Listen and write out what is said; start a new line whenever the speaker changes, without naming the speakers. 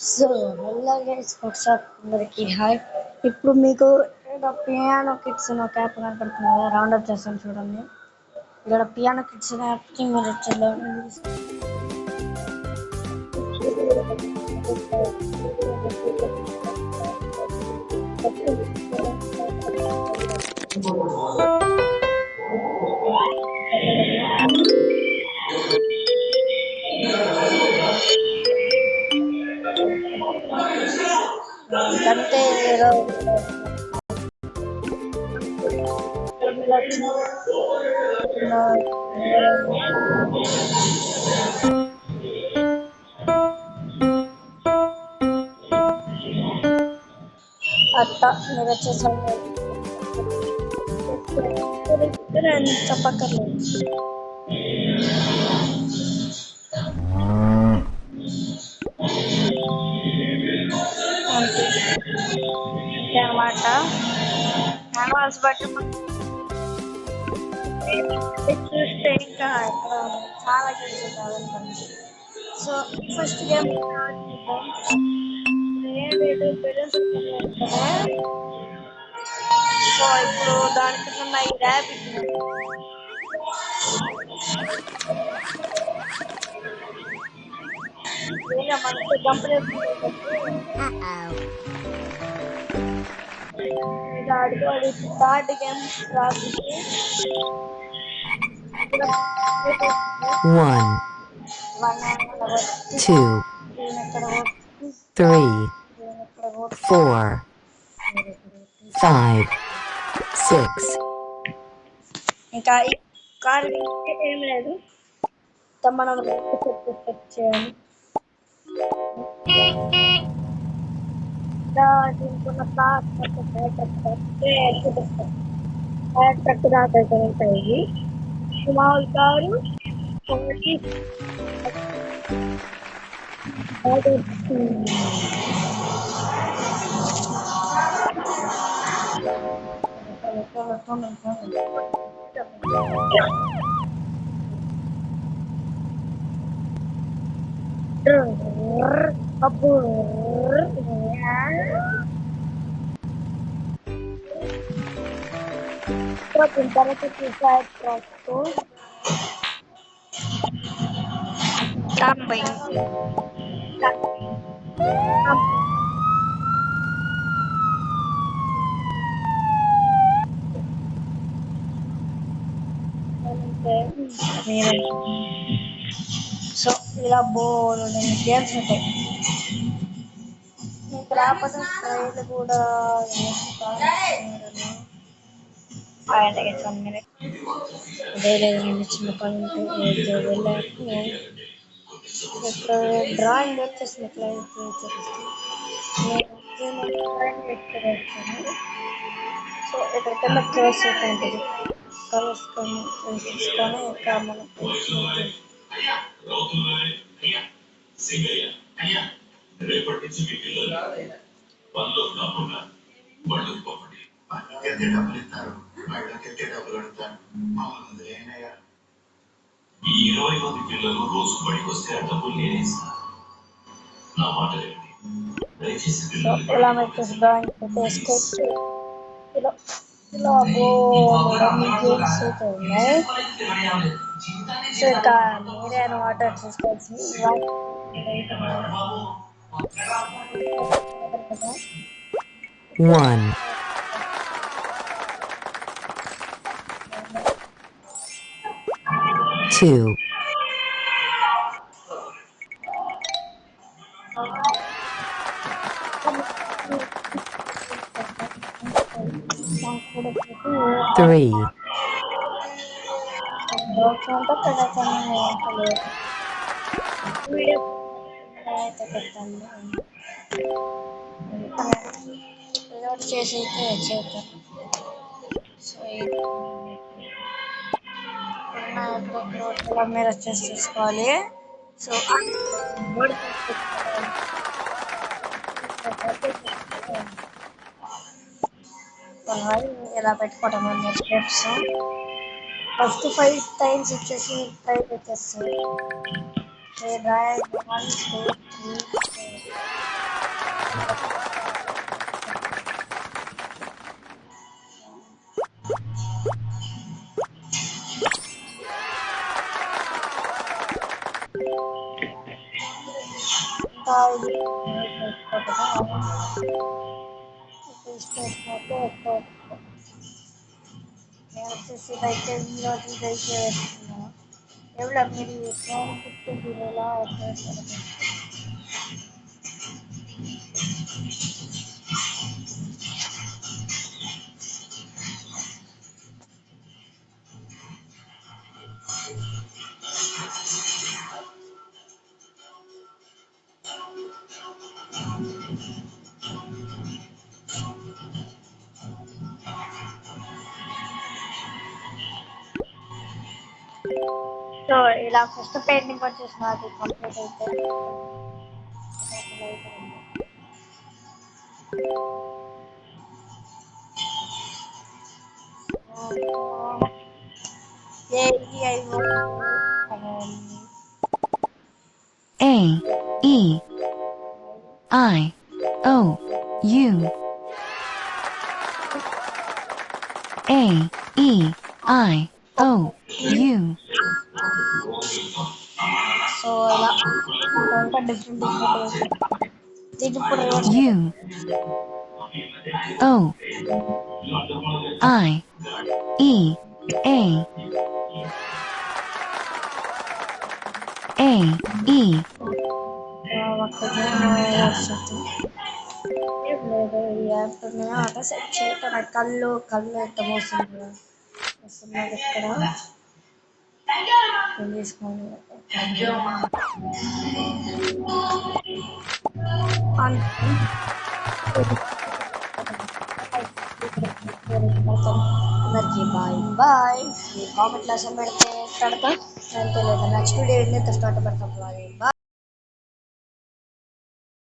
So hello guys WhatsApp అందరికి hi. ఇప్పుడు మీకు ఇక్కడ పియానో కిడ్స్ అనే ఒక యాప్ కనపడుతుంది కదా, రౌండ్ అప్ చేస్తాను చూడండి. ఇక్కడ పియానో కిడ్స్ అనే యాప్కి మీరు వచ్చేలో అంటే అట్లా మీరు వచ్చేసారు చెప్పక్కర్లేదు. అంతే అన్నమాట. యానిమల్స్ బట్టి చూస్తే ఇంకా ఇక్కడ చాలా గేమ్స్ కావాలనుకోండి. సో ఫస్ట్ గేమ్ సో ఇప్పుడు దానికి ఉన్న ఈ ర్యాబిట్ మనకి కంపెనీ ఆడుకోవాలి. Third game rabbit
1, 2, 3, 4, 5, 6.
ఇంకా ఈ కార్డు ఏం లేదు, మనం చేయాలి. దీనికున్న ట్రక్ దాకా ఉంటాయి. మామూలు కారు అప్పుడు తర్వాత చూసారు ట్రక్ సో ఇలా బోర్డు గేమ్స్ ఉంటాయి. మీకు రాకపోతే ట్రైలు కూడా చిన్న పని వెళ్ళాక ఇక్కడ డ్రాయింగ్ వచ్చేసింది. సో ఇక్కడ కింద క్లోజ్ ఉంటుంది. కలర్స్ తీసుకొని ఇక్కడ మనకి
ఈ 20 మంది పిల్లలు రోజు బడికి వస్తే ఆ డబ్బులు నేనే ఇస్తాను. నా మాట ఏంటి? దయచేసి
ఇలా వచ్చేసి డ్రాయింగ్ చేసుకోవచ్చు. ఇలా గేమ్స్ అయితే ఉన్నాయి. సో ఇంకా మీరే అనమాట చూసుకోవాల్సింది.
1, 2, 3,
చేసి చేద్దాం. సో మీరు వచ్చేసి చూసుకోవాలి. సో ఇలా పెట్టుకోవడం స్టెప్స్ ఫస్ట్ 5 టైమ్స్ వచ్చేసి ట్రై వచ్చేస్తాయి. రైట్ 1 2 3 నేను వచ్చేసి ఇదైతే ఈరోజు ఇదైతే వేస్తున్నాను ఎవరు మీరు ఫోన్ గుర్తు ఇలా సో ఇలా ఫస్ట్ పెయింటింగ్ వచ్చేసి నాకు కంప్లీట్ అయితే
A E I O U A E I O U
so ఇలా ఇంకా డిఫరెంట్ దీనికి ఇప్పుడు
U O I E A A E
set చేయటం కళ్ళు కళ్ళు ఎంత మోస్తుంది వస్తున్నది ఇక్కడ తీసుకోండి అందరికీ బాయ్ బాయ్ మీ కామెంట్ లెసన్ పెడితే పెడతాం నేను తెలియదు నెక్స్ట్ వీడియో స్టార్ట్ పెడతాం బాయ్ బాయ్